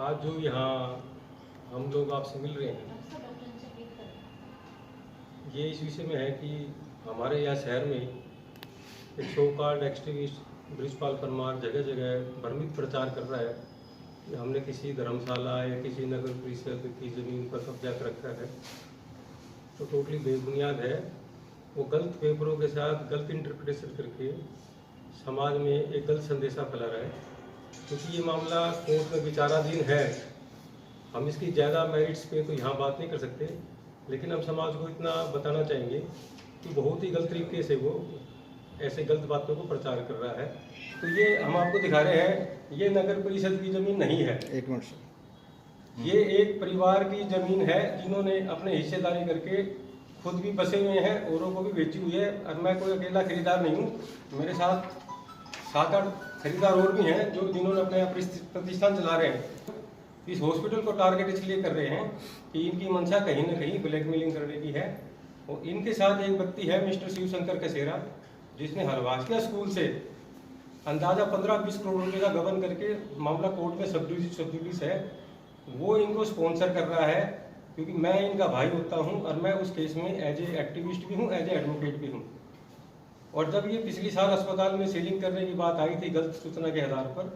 आज जो यहाँ हम लोग आपसे मिल रहे हैं, ये इस विषय में है कि हमारे यहाँ शहर में एक so called activist Brijpal Parmar जगह जगह भ्रमित प्रचार कर रहा है कि हमने किसी धर्मशाला या किसी नगर परिषद की ज़मीन पर कब्जा कर रखा है। तो टोटली बेबुनियाद है। वो गलत पेपरों के साथ गलत इंटरप्रिटेशन करके समाज में एक गलत संदेशा फैला रहा है। क्योंकि ये मामला कोर्ट में विचाराधीन है, हम इसकी ज़्यादा मेरिट्स पे तो यहाँ बात नहीं कर सकते, लेकिन हम समाज को इतना बताना चाहेंगे कि बहुत ही गलत तरीके से वो ऐसे गलत बातों को प्रचार कर रहा है। तो ये हम आपको दिखा रहे हैं, ये नगर परिषद की ज़मीन नहीं है। एक मिनट सर, ये एक परिवार की ज़मीन है जिन्होंने अपने हिस्सेदारी करके खुद भी बसे हुए हैं, औरों को भी बेची हुई है। और मैं कोई अकेला खरीदार नहीं हूँ, मेरे साथ 7-8 खरीदार और भी हैं जो जिन्होंने अपने प्रतिष्ठान चला रहे हैं। इस हॉस्पिटल को टारगेट इसलिए कर रहे हैं कि इनकी मंशा कहीं ना कहीं ब्लैकमेलिंग करने की है। और इनके साथ एक व्यक्ति है मिस्टर शिवशंकर कसेरा, जिसने हलवासिया स्कूल से अंदाजा 15-20 करोड़ रुपए का गबन करके मामला कोर्ट में सब जुडिस है, वो इनको स्पॉन्सर कर रहा है। क्योंकि मैं इनका भाई होता हूँ और मैं उस केस में एज ए एक्टिविस्ट भी हूँ, एज ए एडवोकेट भी हूँ। और जब ये पिछली साल अस्पताल में सीलिंग करने की बात आई थी गलत सूचना के आधार पर,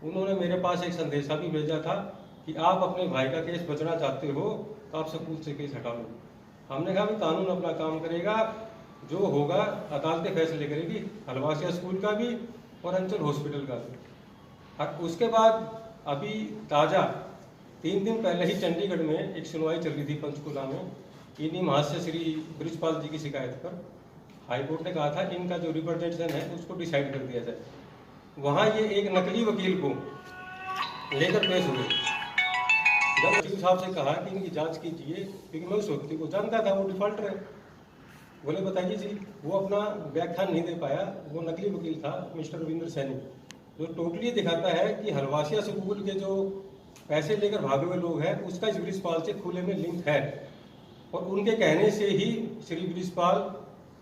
उन्होंने मेरे पास एक संदेशा भी भेजा था कि आप अपने भाई का केस बचना चाहते हो तो आप स्कूल से केस हटा लो। हमने कहा भी कानून अपना काम करेगा, जो होगा अदालतें फैसले करेगी, हलवासिया स्कूल का भी और अंचल हॉस्पिटल का भी। और उसके बाद अभी ताज़ा 3 दिन पहले ही चंडीगढ़ में एक सुनवाई चल रही थी पंचकुला में, इन्हीं महाशय श्री बृजपाल जी की शिकायत पर हाईकोर्ट ने कहा था इनका जो रिप्रेजेंटेशन है उसको डिसाइड कर दिया जाए। वहाँ ये एक नकली वकील को लेकर पेश हुए। जब वकील साहब से कहा कि इनकी जांच कीजिए, क्योंकि मैं उस व्यक्ति को जानता था, वो डिफॉल्टर है, बोले बताइए जी। वो अपना व्याख्यान नहीं दे पाया। वो नकली वकील था मिस्टर रविंद्र सैनी, जो टोटली दिखाता है कि हलवासिया स्कूल के जो पैसे लेकर भागे हुए लोग हैं उसका इस बृजपाल से खुले में लिंक है। और उनके कहने से ही श्री बृजपाल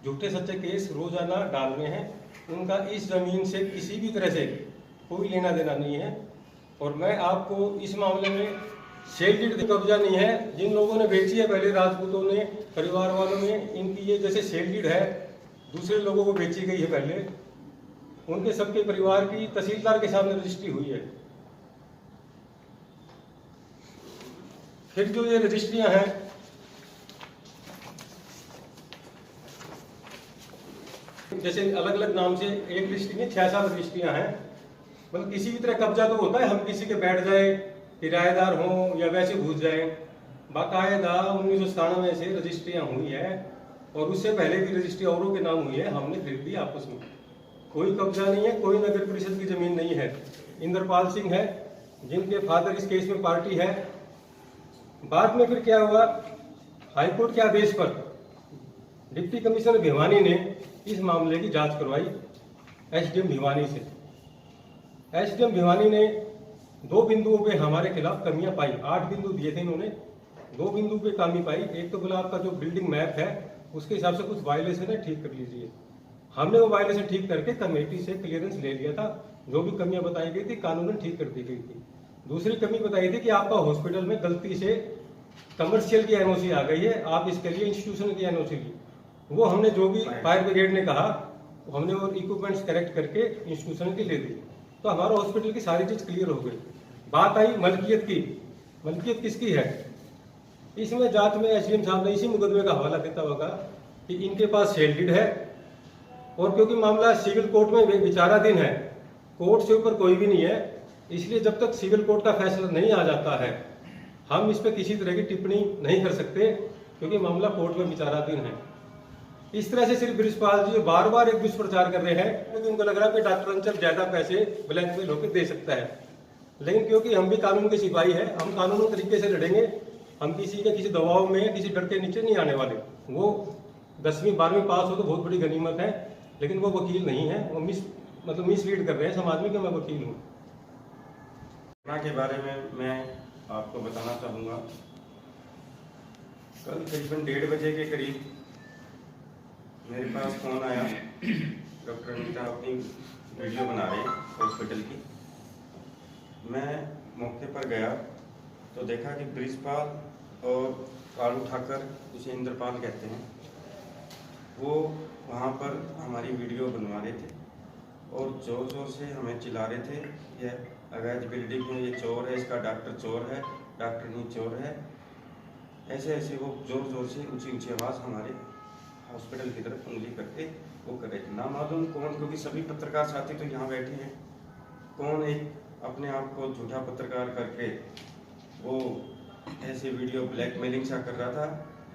झूठे सच्चे केस रोजाना डाल रहे हैं। उनका इस जमीन से किसी भी तरह से कोई लेना देना नहीं है। और मैं आपको इस मामले में शेल्ड कब्जा नहीं है, जिन लोगों ने बेची है पहले राजपूतों ने, परिवार वालों ने, इनकी ये जैसे शेल्ड है दूसरे लोगों को बेची गई है पहले, उनके सबके परिवार की तहसीलदार के सामने रजिस्ट्री हुई है। फिर जो ये रजिस्ट्रियां हैं, जैसे अलग अलग नाम से एक रजिस्ट्री में 6-7 रजिस्ट्रियां हैं। मतलब किसी भी तरह कब्जा तो होता है, हम किसी के बैठ जाए, किराएदार हों या वैसे घुस जाए। बाकायदा 1997 से रजिस्ट्रियां हुई है और उससे पहले भी रजिस्ट्री औरों के नाम हुई है, हमने खरीद ली आपस में। कोई कब्जा नहीं है, कोई नगर परिषद की जमीन नहीं है। इंद्रपाल सिंह है जिनके फादर इस केस में पार्टी है। बाद में फिर क्या हुआ, हाईकोर्ट के आदेश पर डिप्टी कमिश्नर भिवानी ने इस मामले की जांच करवाई एसडीएम भिवानी से। एसडीएम भिवानी ने 2 बिंदुओं पे हमारे खिलाफ कमियां पाई। 8 बिंदु दिए थे इन्होंने, 2 बिंदु पे कमी पाई। एक तो बोला आपका जो बिल्डिंग मैप है उसके हिसाब से कुछ वायलेशन है, ठीक कर लीजिए। हमने वो वायलेशन ठीक करके कमेटी से क्लियरेंस ले लिया था। जो भी कमियां बताई गई थी कानूनन ठीक कर दी गई थी। दूसरी कमी बताई थी कि आपका हॉस्पिटल में गलती से कमर्शियल की एनओसी आ गई है, आप इसके लिए इंस्टीट्यूशन की एनओसी ली। वो हमने जो भी फायर ब्रिगेड ने कहा हमने वो इक्विपमेंट्स करेक्ट करके इंस्टीट्यूशन की ले दी, तो हमारा हॉस्पिटल की सारी चीज क्लियर हो गई। बात आई मलकियत की, मलकियत किसकी है? इसमें जांच में एसडीएम साहब ने इसी मुकदमे का हवाला देता हुआ कहा कि इनके पास शेल्ड है। और क्योंकि मामला सिविल कोर्ट में विचाराधीन है, कोर्ट से ऊपर कोई भी नहीं है, इसलिए जब तक सिविल कोर्ट का फैसला नहीं आ जाता है हम इस पर किसी तरह की टिप्पणी नहीं कर सकते, क्योंकि मामला कोर्ट में विचाराधीन है। इस तरह से श्री बृजपाल जी बार बार एक दुष्प्रचार कर रहे हैं, क्योंकि उनको लग रहा है कि डॉक्टर अंचल ज्यादा पैसे ब्लैकमेल होकर दे सकता है। लेकिन क्योंकि हम भी कानून के सिपाही हैं, हम कानूनी तरीके से लड़ेंगे। हम किसी के किसी दबाव में किसी डर के नीचे नहीं आने वाले। वो 10वीं 12वीं पास हो तो बहुत बड़ी गनीमत है, लेकिन वो वकील नहीं है। वो मिसलीड कर रहे हैं समाज में कि मैं वकील हूँ। घटना के बारे में मैं आपको बताना चाहूँगा। कल करीबन 1:30 बजे के करीब मेरे पास फ़ोन आया। डॉक्टर अनीता अपनी वीडियो बना रहे हैं हॉस्पिटल की। मैं मौके पर गया तो देखा कि ब्रिजपाल और कालू ठाकर, उसे इंद्रपाल कहते हैं, वो वहाँ पर हमारी वीडियो बनवा रहे थे और ज़ोर ज़ोर से हमें चिल्ला रहे थे, यह अवैध बिल्डिंग है, ये चोर है, इसका डॉक्टर चोर है, डॉक्टर नहीं चोर है। ऐसे ऐसे वो ज़ोर ज़ोर से ऊंची ऊंची आवाज़ हमारे हॉस्पिटल की तरफ उंगली करके वो कर रहे थे। ना मालूम कौन, क्योंकि सभी पत्रकार साथी तो यहाँ बैठे हैं, कौन एक अपने आप को झूठा पत्रकार करके वो ऐसे वीडियो ब्लैकमेलिंग सा कर रहा था।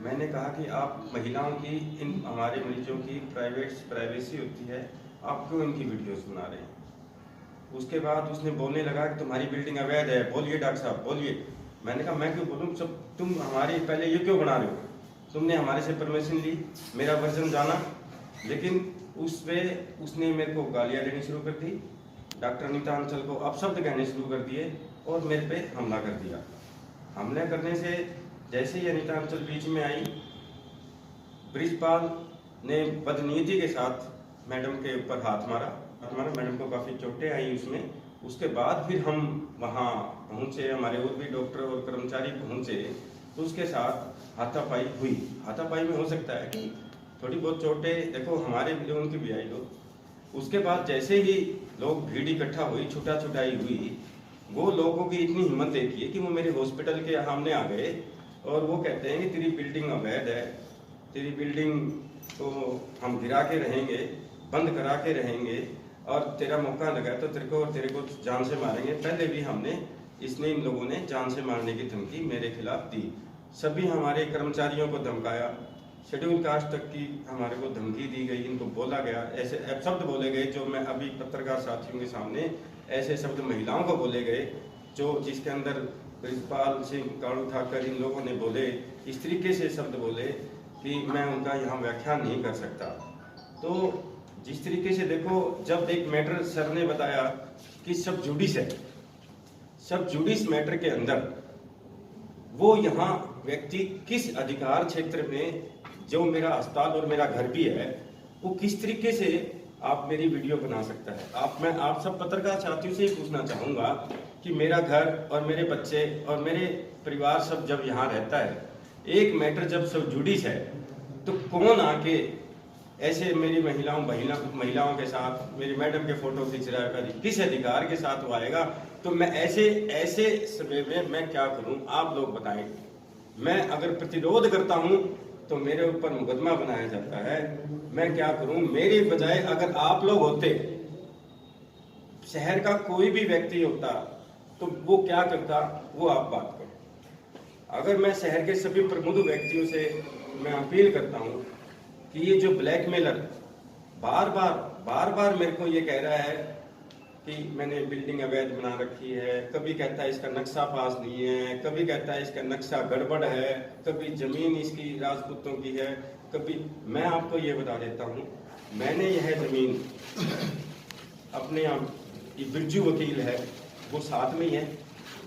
मैंने कहा कि आप महिलाओं की, इन हमारे मरीजों की प्राइवेसी होती है, आप क्यों इनकी वीडियोस बना रहे हैं। उसके बाद उसने बोलने लगा कि तुम्हारी बिल्डिंग अवैध है, बोलिए डॉक्टर साहब बोलिए। मैंने कहा मैं क्यों बोलूँ, सब तुम हमारी पहले ये क्यों बना रहे हो, तुमने हमारे से परमिशन ली, मेरा वर्जन जाना। लेकिन उस पर उसने मेरे को गालियाँ देनी शुरू कर दी, डॉक्टर अनीता अंचल को अपशब्द कहने शुरू कर दिए और मेरे पे हमला कर दिया। हमला करने से जैसे ही अनीता अंचल बीच में आई, ब्रिजपाल ने बदनीयती के साथ मैडम के ऊपर हाथ मारा। मैडम को काफ़ी चोटें आई उसमें। उसके बाद फिर हम वहाँ पहुँचे, हमारे और भी डॉक्टर और कर्मचारी पहुँचे तो उसके साथ हाथापाई हुई। हाथापाई में हो सकता है कि थोड़ी बहुत चोटें, देखो हमारे भी लोगों की भी आई लोग। उसके बाद जैसे ही लोग भीड़ इकट्ठा हुई, छुटा छुटाई हुई, वो लोगों की इतनी हिम्मत देखी है कि वो मेरे हॉस्पिटल के सामने आ गए और वो कहते हैं कि तेरी बिल्डिंग अवैध है, तेरी बिल्डिंग को हम गिरा के रहेंगे, बंद करा के रहेंगे और तेरा मौका लगा तो तेरे को और तेरे को जान से मारेंगे। पहले भी इन लोगों ने जान से मारने की धमकी मेरे खिलाफ दी। सभी हमारे कर्मचारियों को धमकाया, शेड्यूल कास्ट तक की हमारे को धमकी दी गई, इनको बोला गया, ऐसे शब्द बोले गए जो मैं अभी पत्रकार साथियों के सामने, ऐसे शब्द महिलाओं को बोले गए जो जिसके अंदर ब्रिजपाल सिंह, कालू ठाकर, इन लोगों ने बोले, इस तरीके से शब्द बोले कि मैं उनका यहाँ व्याख्यान नहीं कर सकता। तो जिस तरीके से देखो, जब एक मैटर सर ने बताया कि सब जुडिस है, सब जुडिस मैटर के अंदर वो यहाँ व्यक्ति किस अधिकार क्षेत्र में, जो मेरा अस्पताल और मेरा घर भी है, वो किस तरीके से आप मेरी वीडियो बना सकता है। मैं आप सब पत्रकार साथियों से ही पूछना चाहूँगा कि मेरा घर और मेरे बच्चे और मेरे परिवार सब जब यहाँ रहता है, एक मैटर जब सब जुडिस है, तो कौन आके ऐसे मेरी महिलाओं के साथ मेरी मैडम के फोटो खींच रहा है, किस अधिकार के साथ वो आएगा। तो मैं ऐसे समय में मैं क्या करूं, आप लोग बताएं। मैं अगर प्रतिरोध करता हूं तो मेरे ऊपर मुकदमा बनाया जाता है, मैं क्या करूं। मेरे बजाय अगर आप लोग होते, शहर का कोई भी व्यक्ति होता, तो वो क्या करता, वो आप बात करो। अगर मैं शहर के सभी प्रमुख व्यक्तियों से मैं अपील करता हूं कि ये जो ब्लैकमेलर बार बार मेरे को ये कह रहा है कि मैंने बिल्डिंग अवैध बना रखी है, कभी कहता है इसका नक्शा पास नहीं है, कभी कहता है इसका नक्शा गड़बड़ है, कभी जमीन इसकी राजपूतों की है, कभी। मैं आपको ये बता देता हूँ, मैंने यह जमीन अपने आप, ये बिरजू वकील है, वो साथ में ही है,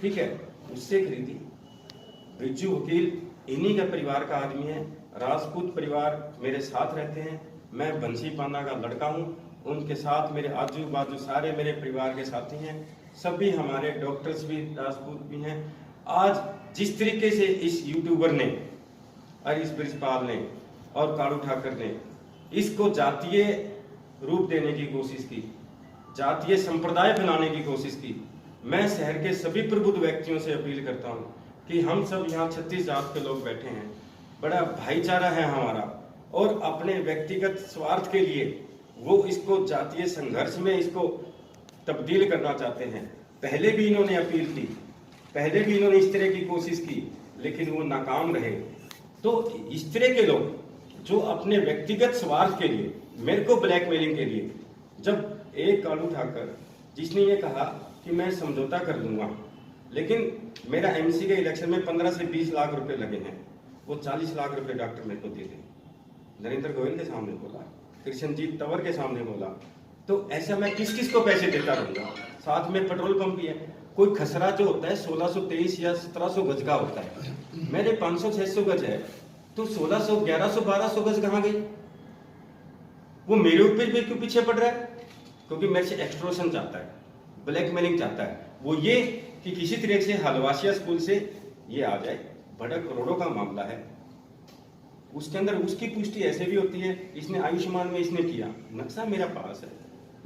ठीक है, उससे खरीदी। बिरजू वकील इन्हीं का परिवार का आदमी है, राजपूत परिवार मेरे साथ रहते हैं। मैं बंसी पाना का लड़का हूँ, उनके साथ मेरे आजू बाजू सारे मेरे परिवार के साथी हैं, सभी हमारे डॉक्टर्स भी राजपूत भी हैं। आज जिस तरीके से इस यूट्यूबर ने और इस ब्रिजपाल ने और कालू ठाकर ने इसको जातीय रूप देने की कोशिश की, जातीय संप्रदाय बनाने की कोशिश की, मैं शहर के सभी प्रबुद्ध व्यक्तियों से अपील करता हूँ कि हम सब यहाँ 36 जात के लोग बैठे हैं, बड़ा भाईचारा है हमारा, और अपने व्यक्तिगत स्वार्थ के लिए वो इसको जातीय संघर्ष में इसको तब्दील करना चाहते हैं। पहले भी इन्होंने अपील की, पहले भी इन्होंने इस तरह की कोशिश की, लेकिन वो नाकाम रहे। तो इस तरह के लोग जो अपने व्यक्तिगत स्वार्थ के लिए, मेरे को ब्लैकमेलिंग के लिए, जब एक कालू ठाकर जिसने ये कहा कि मैं समझौता कर लूंगा, लेकिन मेरा एमसी के इलेक्शन में 15 से 20 लाख रुपए लगे हैं, वो 40 लाख रुपए डॉक्टर मेरे को दे दे। नरेंद्र गोयल के सामने बोला, कृष्णजीत तंवर के सामने बोला, तो ऐसा मैं किस किस को पैसे देता रहूंगा। साथ में पेट्रोल पंप भी है, कोई खसरा जो होता है 1623 या 1700 गज का होता है, मेरे 500-600 गज है, तो 1600, 1100, 1200 गज कहाँ गई? वो मेरे ऊपर भी क्यों पीछे पड़ रहा है? क्योंकि मेरे से एक्सट्रोशन चाहता है, ब्लैकमेलिंग चाहता है। वो ये कि किसी तरह से हलवासिया स्कूल से ये आ जाए, बड़ा करोड़ों का मामला है। उसके अंदर उसकी पुष्टि ऐसे भी होती है, इसने आयुष्मान में इसने किया, नक्शा मेरा पास है,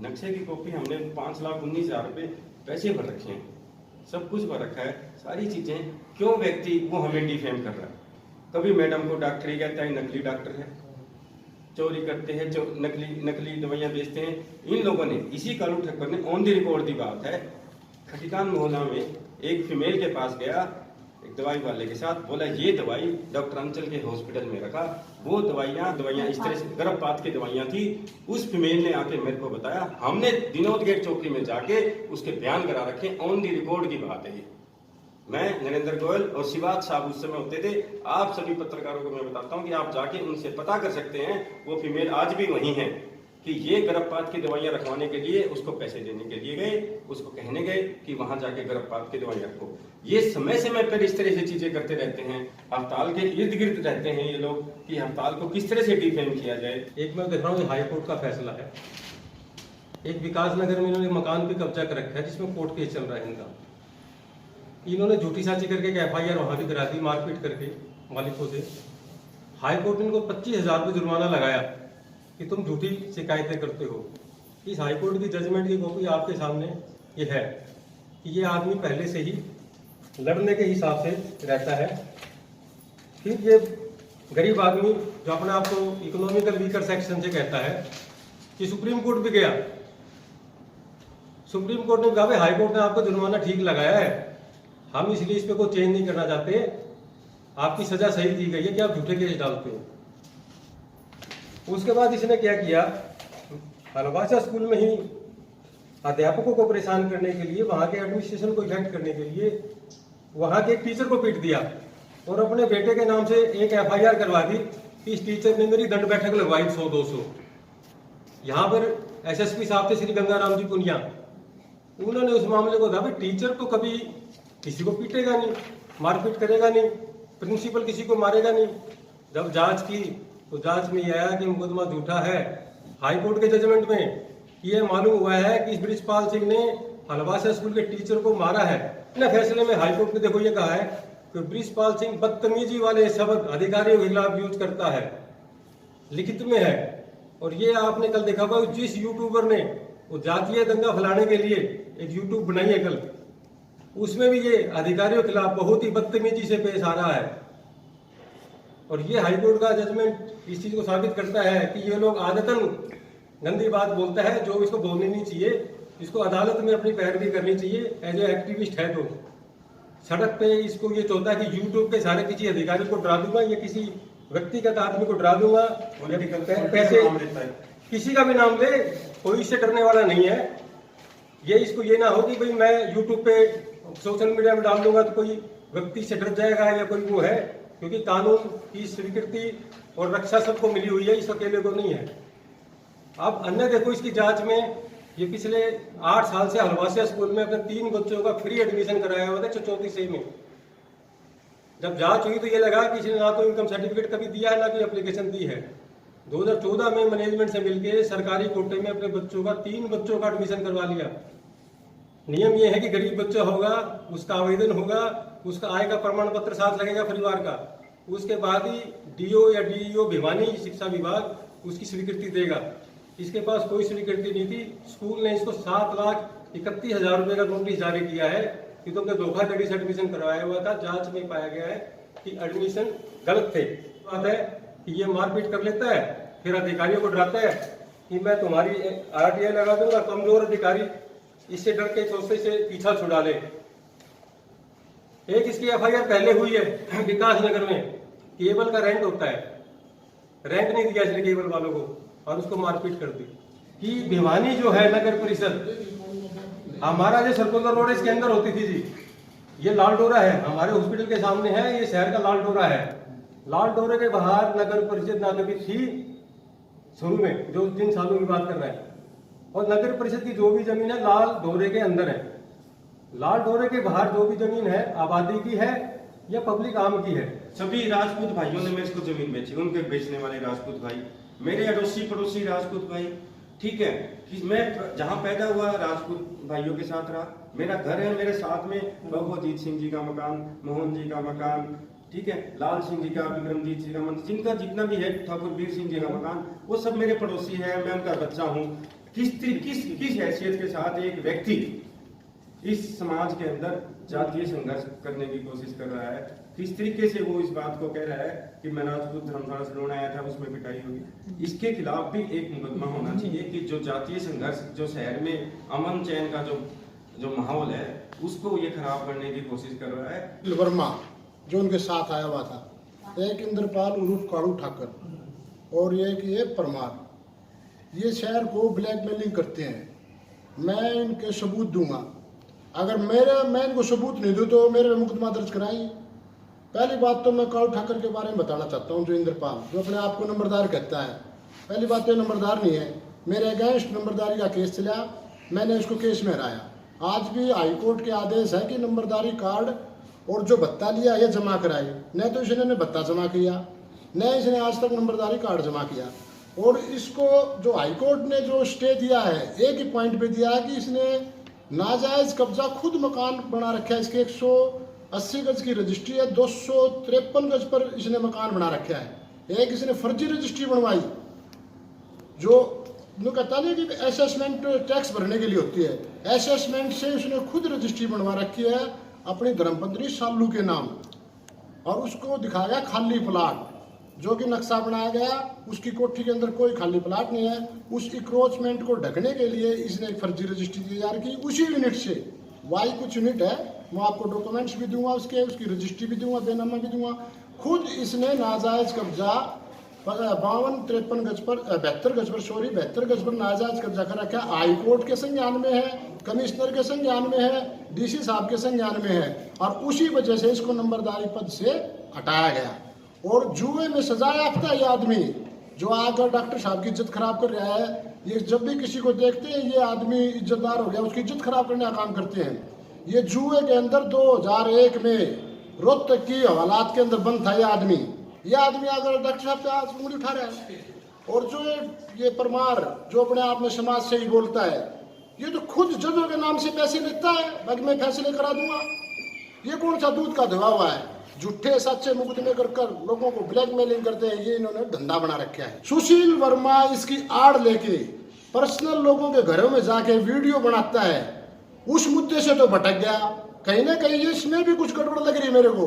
नक्शे की कॉपी हमने 5,19,000 रुपये पैसे भर रखे हैं, सब कुछ भर रखा है, सारी चीजें। क्यों व्यक्ति वो हमें डिफेम कर रहा है? कभी मैडम को डॉक्टर ही कहता है, नकली डॉक्टर है, चोरी करते हैं, नकली दवाइयां बेचते हैं। इन लोगों ने, इसी कालू ठक्कर ने ऑन द रिकॉर्ड की बात है, खटिकान मोहल्ला में एक फीमेल के पास गया, एक दवाई वाले के साथ, बोला ये दवाई डॉक्टर अंचल के हॉस्पिटल में रखा। वो दवाइयां इस तरह से गर्भपात की दवाइयां थी। उस फीमेल ने आके मेरे को बताया, हमने विनोद गेट चौकी में जाके उसके बयान करा रखे, ऑन दी रिकॉर्ड की बात है ये। मैं, नरेंद्र गोयल और शिवाज साहब उस समय होते थे। आप सभी पत्रकारों को मैं बताता हूँ कि आप जाके उनसे पता कर सकते हैं, वो फीमेल आज भी वही है कि ये गर्भपात की दवाइयां रखवाने के लिए उसको पैसे देने के लिए गए, उसको कहने गए कि वहां जाके गर्भपात की दवाई रखो। ये समय पर इस तरह से चीजें करते रहते हैं, हड़ताल के इर्द गिर्द रहते हैं ये लोग कि हड़ताल को किस तरह से डिफेम किया जाए। एक मैं देख रहा हूँ हाई कोर्ट का फैसला है, एक विकास नगर में इन्होंने मकान पे कब्जा कर रखा है जिसमें कोर्ट केस चल रहा है इनका। इन्होंने झूठी साची करके एक FIR वहां भी करा दी, मारपीट करके मालिकों से। हाई कोर्ट ने इनको 25,000 रुपये जुर्माना लगाया कि तुम झूठी शिकायतें करते हो। इस हाई कोर्ट की जजमेंट की कॉपी आपके सामने ये है कि ये आदमी पहले से ही लड़ने के हिसाब से रहता है। फिर ये गरीब आदमी जो अपने आप को इकोनॉमिकल वीकर सेक्शन से कहता है कि सुप्रीम कोर्ट भी गया, सुप्रीम कोर्ट ने कहा हाई कोर्ट ने आपको जुर्माना ठीक लगाया है, हम इसलिए इस पे कोई चेंज नहीं करना चाहते, आपकी सजा सही दी गई है कि आप झूठे केस डालते हो। उसके बाद इसने क्या किया, हलवासा स्कूल में ही अध्यापकों को परेशान करने के लिए, वहां के एडमिनिस्ट्रेशन को इफेक्ट करने के लिए वहां के एक टीचर को पीट दिया और अपने बेटे के नाम से एक FIR करवा दी कि इस टीचर ने मेरी दंड बैठक लगवाई 100-200। यहाँ पर SSP साहब थे श्री गंगाराम जी पुनिया, उन्होंने उस मामले को कहा टीचर तो कभी किसी को पीटेगा नहीं, मारपीट करेगा नहीं, प्रिंसिपल किसी को मारेगा नहीं। जब जांच की तो जांच में यह आया कि मुकदमा झूठा है। हाई कोर्ट के जजमेंट में ये मालूम हुआ है कि बृजपाल सिंह ने हलवासा स्कूल के टीचर को मारा है। अपने फैसले में हाई कोर्ट ने देखो ये कहा है कि बृजपाल सिंह बदतमीजी वाले शब्द अधिकारियों के खिलाफ यूज करता है, लिखित में है। और ये आपने कल देखा होगा जिस यूट्यूबर ने वो जातीय दंगा फैलाने के लिए एक यूट्यूब बनाई है कल, उसमें भी ये अधिकारियों के खिलाफ बहुत ही बदतमीजी से पेश आ रहा है। और ये हाईकोर्ट का जजमेंट इस चीज को साबित करता है कि ये लोग आदतन गंदी बात बोलता है जो इसको बोलनी नहीं चाहिए, इसको अदालत में अपनी पैरवी करनी चाहिए। एज ए एक्टिविस्ट है तो सड़क पे इसको ये चाहता है कि यूट्यूब के सारे किसी अधिकारी को डरा दूंगा या किसी व्यक्तिगत आदमी को डरा दूंगा, पैसे किसी का भी नाम ले, कोई इससे डरने वाला नहीं है। ये इसको ये ना हो कि भाई मैं यूट्यूब पे सोशल मीडिया में डाल दूंगा तो कोई व्यक्ति से डर जाएगा या कोई वो है, क्योंकि कानून की स्वीकृति और रक्षा सबको मिली हुई है, इस अकेले को नहीं है। अब अन्य देखो इसकी जांच में ये पिछले 8 साल से हलवासिया स्कूल में अपने 3 बच्चों का फ्री एडमिशन कराया हुआ था 34 में। जब जांच हुई तो ये लगा कि इसने ना तो इनकम सर्टिफिकेट कभी दिया है ना कोई एप्लीकेशन दी है। 2014 में मैनेजमेंट से मिलकर सरकारी कोटे में अपने बच्चों का 3 बच्चों का एडमिशन करवा लिया। नियम ये है कि गरीब बच्चा होगा उसका आवेदन होगा, उसका आय का प्रमाण पत्र साथ लगेगा परिवार का, उसके बाद ही DO या DEO भिवानी शिक्षा विभाग उसकी स्वीकृति देगा। इसके पास कोई स्वीकृति नहीं थी। स्कूल ने इसको 7,31,000 रुपए का नोटिस जारी किया है कि तुमने धोखाधड़ी से एडमिशन करवाया हुआ था। जांच में पाया गया है कि एडमिशन गलत थे। बात है कि ये मारपीट कर लेता है, फिर अधिकारियों को डराता है कि मैं तुम्हारी RTI लगा दूंगा। कमजोर अधिकारी इससे डर के चौथे से पीछा छुड़ा ले। एक इसकी FIR पहले हुई है विकास नगर में, केबल का रेंट होता है, रेंट नहीं दिया इसने केबल वालों को और उसको मारपीट कर दी। कि भिवानी जो है नगर परिषद, हमारा जो सर्कुलर रोड इसके अंदर होती थी जी, ये लाल डोरा है हमारे हॉस्पिटल के सामने है, ये शहर का लाल डोरा है। लाल डोरे के बाहर नगर परिषद ना कभी थी शुरू में, जो जिन सालों की बात कर रहे हैं। और नगर परिषद की जो भी जमीन है लाल डोरे के अंदर है। लाल डोरे के बाहर जो भी जमीन है आबादी की है, या पब्लिक आम की है? सभी राजपूत भाइयों ने मेरे को जमीन बेची, उनके बेचने वाले राजपूत भाई, मेरे अड़ोसी पड़ोसी राजपूत भाई, ठीक है। कि मैं जहाँ पैदा हुआ राजपूत भाइयों के साथ रहा, मेरा घर है, मेरे साथ में भगवजीत सिंह जी का मकान, मोहन जी का मकान, ठीक है, लाल सिंह जी का, विक्रमजीत जी का मंदिर, जिनका जितना भी है, ठाकुर वीर सिंह जी का मकान, वो सब मेरे पड़ोसी है, मैं उनका बच्चा हूँ। किस हैसियत के साथ एक व्यक्ति इस समाज के अंदर जातीय संघर्ष करने की कोशिश कर रहा है, किस तरीके से वो इस बात को कह रहा है कि मैं राजपूत धर्मशाला से लौट आया था, उसमें पिटाई होगी। इसके खिलाफ भी एक मुकदमा होना चाहिए कि जो जातीय संघर्ष, जो शहर में अमन चैन का जो माहौल है, उसको ये खराब करने की कोशिश कर रहा है। वर्मा जो उनके साथ आया हुआ था, एक इंद्रपाल उर्फ काड़ू ठाकर और ये परमार, ये शहर को ब्लैकमेलिंग करते हैं। मैं इनके सबूत दूंगा, अगर मैं इनको सबूत नहीं दूं तो मेरे मुकदमा दर्ज कराएं। पहली बात तो मैं काड़ू ठाकर के बारे में बताना चाहता हूं, जो इंद्रपाल जो अपने आप को नंबरदार कहता है, पहली बात तो नंबरदार नहीं है। मेरे अगेंस्ट नंबरदारी का केस चला, मैंने इसको केस में हराया। आज भी हाईकोर्ट के आदेश है कि नंबरदारी कार्ड और जो भत्ता लिया ये जमा कराए, न तो इसने भत्ता जमा किया, न इसने आज तक नंबरदारी कार्ड जमा किया। और इसको जो हाईकोर्ट ने जो स्टे दिया है, एक ही पॉइंट पे दिया है कि इसने नाजायज कब्जा खुद मकान बना रखा है। इसके 180 गज की रजिस्ट्री है, 253 गज पर इसने मकान बना रखा है। एक इसने फर्जी रजिस्ट्री बनवाई, जो कहता नहीं कि असेसमेंट टैक्स भरने के लिए होती है, असेसमेंट से उसने खुद रजिस्ट्री बनवा रखी है अपनी धर्मपत्नी सालू के नाम, और उसको दिखाया खाली प्लाट जो कि नक्शा बनाया गया, उसकी कोठी के अंदर कोई खाली प्लाट नहीं है। उस इंक्रोचमेंट को ढकने के लिए इसने एक फर्जी रजिस्ट्री तैयार की उसी यूनिट से। वाई कुछ यूनिट है, मैं आपको डॉक्यूमेंट्स भी दूंगा, उसकी रजिस्ट्री भी दूंगा, बेनामा भी दूंगा। खुद इसने नाजायज कब्जा 52-53 गज पर 72 गज पर नाजायज कब्जा कर रखा है। हाई कोर्ट के संज्ञान में है, कमिश्नर के संज्ञान में है, डीसी साहब के संज्ञान में है, और उसी वजह से इसको नंबरदारी पद से हटाया गया। और जुए में सजा याफ्ता ये आदमी जो आकर डॉक्टर साहब की इज्जत खराब कर रहा है, ये जब भी किसी को देखते हैं ये आदमी इज्जतदार हो गया, उसकी इज्जत खराब करने का काम करते हैं। ये जुए के अंदर 2001 में रोहतक की हवालात के अंदर बंद था ये आदमी अगर डॉक्टर साहब पे आज उंगली उठा रहा है। और जो ये परमार जो अपने आप में समाज से ही बोलता है, ये तो खुद जजों के नाम से पैसे लेता है, बाकी मैं फैसले करा दूंगा। ये कौन सा दूध का धुआ हुआ है? झूठे सच्चे मुकदमे कर लोगों को ब्लैकमेलिंग करते हैं, ये इन्होंने धंधा बना रखा है। सुशील वर्मा इसकी आड़ लेके पर्सनल लोगों के घरों में जाके वीडियो बनाता है, उस मुद्दे से तो भटक गया। कहीं ना कहीं इसमें भी कुछ गड़बड़ लग रही है मेरे को।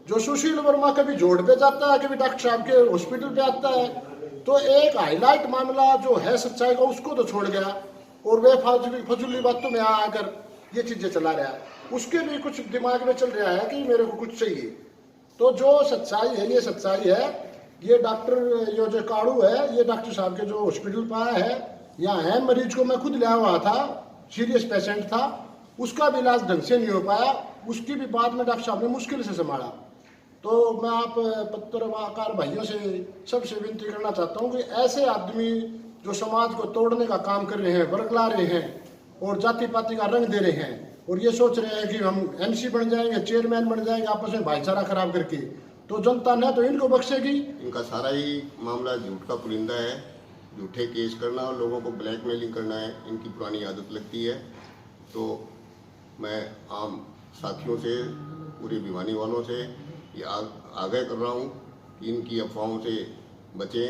जो सुशील वर्मा कभी जोड़ पे जाता है, कभी डॉक्टर साहब के हॉस्पिटल पे आता है, तो एक हाईलाइट मामला जो है सच्चाई का उसको तो छोड़ गया, और वे फजूली बातों में आकर ये चीजें चला रहा है। उसके भी कुछ दिमाग में चल रहा है कि मेरे को कुछ चाहिए। तो जो सच्चाई है ये सच्चाई है। ये डॉक्टर जो काड़ू है, ये डॉक्टर साहब के जो हॉस्पिटल पर आया है, यहाँ है मरीज को मैं खुद लिया हुआ था, सीरियस पेशेंट था, उसका भी इलाज ढंग से नहीं हो पाया, उसकी भी बाद में डॉक्टर साहब ने मुश्किल से संभाला। तो मैं आप पत्रकार भाइयों से सबसे विनती करना चाहता हूँ कि ऐसे आदमी जो समाज को तोड़ने का काम कर रहे हैं, बरगला रहे हैं और जाति पाति का रंग दे रहे हैं, और ये सोच रहे हैं कि हम एमसी बन जाएंगे, चेयरमैन बन जाएंगे आपस में भाईचारा खराब करके, तो जनता न तो इनको बख्शेगी। इनका सारा ही मामला झूठ का पुलिंदा है, झूठे केस करना और लोगों को ब्लैकमेलिंग करना है इनकी पुरानी आदत लगती है। तो मैं आम साथियों से, पूरे भिवानी वालों से ये आगाह कर रहा हूँ कि इनकी अफवाहों से बचें।